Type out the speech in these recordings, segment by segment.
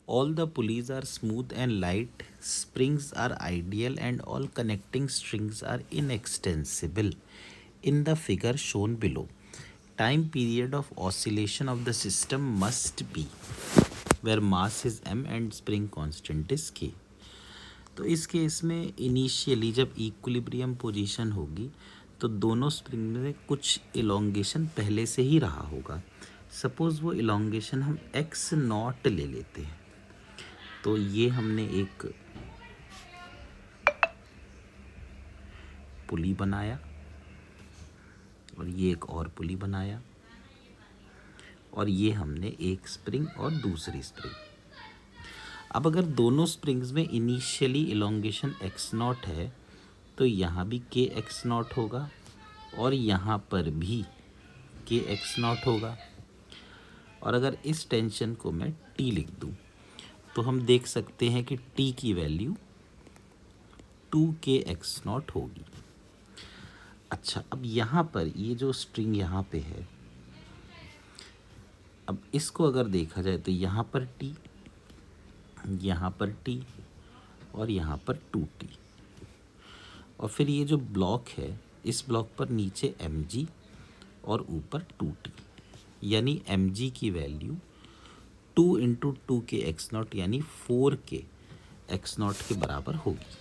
All the pulleys are smooth and light, springs are ideal, and all connecting strings are inextensible. In the figure shown below, time period of oscillation of the system must be where mass is m and spring constant is k. तो इस case में initially जब equilibrium position होगी तो दोनों spring में कुछ elongation पहले से ही रहा होगा. सपोज वो इलोंगेशन हम एक्स नॉट ले लेते हैं. तो ये हमने एक पुली बनाया और ये एक और पुली बनाया और ये हमने एक स्प्रिंग और दूसरी स्प्रिंग. अब अगर दोनों स्प्रिंग्स में इनिशियली इलोंगेशन एक्स नॉट है तो यहाँ भी के एक्स नॉट होगा और यहाँ पर भी के एक्स नॉट होगा. और अगर इस टेंशन को मैं टी लिख दूँ तो हम देख सकते हैं कि टी की वैल्यू 2k एक्स नॉट होगी. अच्छा, अब यहाँ पर ये जो स्ट्रिंग यहाँ पे है, अब इसको अगर देखा जाए तो यहाँ पर टी, यहाँ पर टी और यहाँ पर 2t. और फिर ये जो ब्लॉक है इस ब्लॉक पर नीचे mg और ऊपर 2t, यानी mg की value 2 into 2k x not यानी 4k एक्स नॉट के बराबर होगी.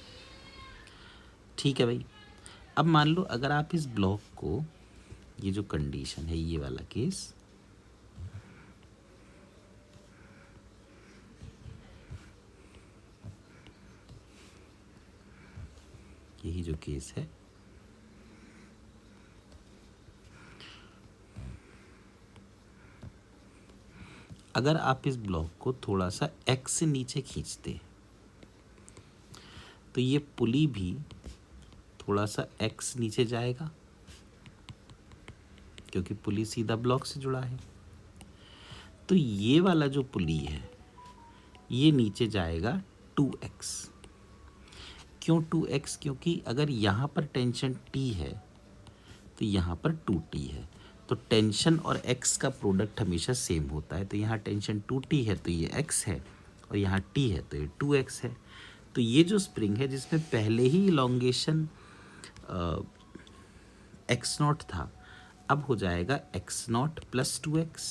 ठीक है भाई. अब मान लो अगर आप इस ब्लॉक को, ये जो कंडीशन है ये वाला केस, यही जो केस है, अगर आप इस ब्लॉक को थोड़ा सा एक्स से नीचे खींचते हैं तो ये पुली भी थोड़ा सा एक्स नीचे जाएगा क्योंकि पुली सीधा ब्लॉक से जुड़ा है. तो ये वाला जो पुली है ये नीचे जाएगा 2x. क्यों 2x? क्योंकि अगर यहाँ पर टेंशन t है तो यहाँ पर 2t है. तो टेंशन और x का प्रोडक्ट हमेशा सेम होता है. तो यहाँ टेंशन 2t है तो ये x है और यहाँ t है तो ये 2x है. तो ये जो स्प्रिंग है जिसमें पहले ही इलोंगेशन एक्स नॉट था, अब हो जाएगा एक्स नॉट प्लस 2x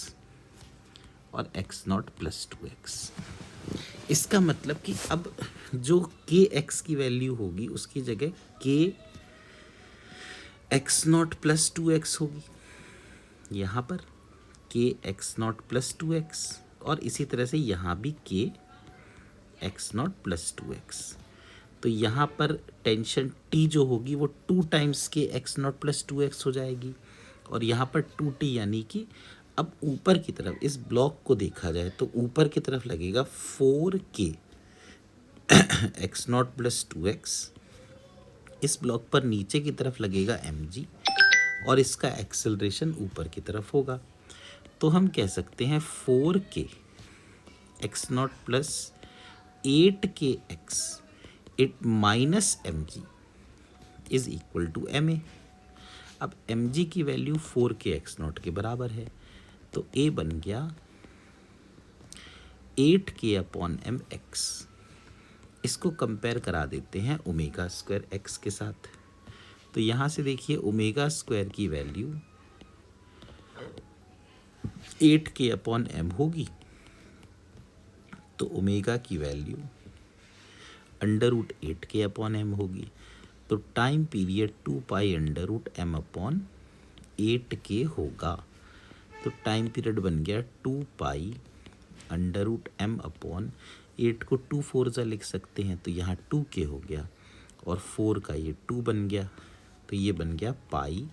और एक्स नॉट प्लस 2x. इसका मतलब कि अब जो के एक्स की वैल्यू होगी उसकी जगह के एक्स नॉट प्लस 2x होगी. यहाँ पर के एक्स नॉट प्लस 2x और इसी तरह से यहाँ भी के एक्स नॉट प्लस 2x. तो यहाँ पर टेंशन टी जो होगी वो 2 टाइम्स के एक्स नॉट प्लस 2x हो जाएगी और यहाँ पर 2t, यानी कि अब ऊपर की तरफ इस ब्लॉक को देखा जाए तो ऊपर की तरफ लगेगा 4k x naught plus 2x. इस ब्लॉक पर नीचे की तरफ लगेगा mg और इसका एक्सेलरेशन ऊपर की तरफ होगा. तो हम कह सकते हैं 4k x naught plus 8k x it minus mg is equal to ma. अब mg की वैल्यू 4k एक्स नॉट के बराबर है तो a बन गया 8k अपॉन mx. इसको कंपेयर करा देते हैं ओमेगा स्क्वायर x के साथ. तो यहाँ से देखिए ओमेगा स्क्वायर की वैल्यू 8k अपॉन m होगी तो ओमेगा की value under root 8k upon m होगी. तो time period 2 pi under root m upon 8k होगा. तो टाइम पीरियड बन गया 2 pi under root m upon 8 को 2 4 जा लिख सकते हैं तो यहाँ 2k हो गया और 4 का ये 2 बन गया तो ये बन गया pi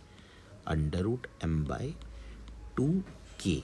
under root m by 2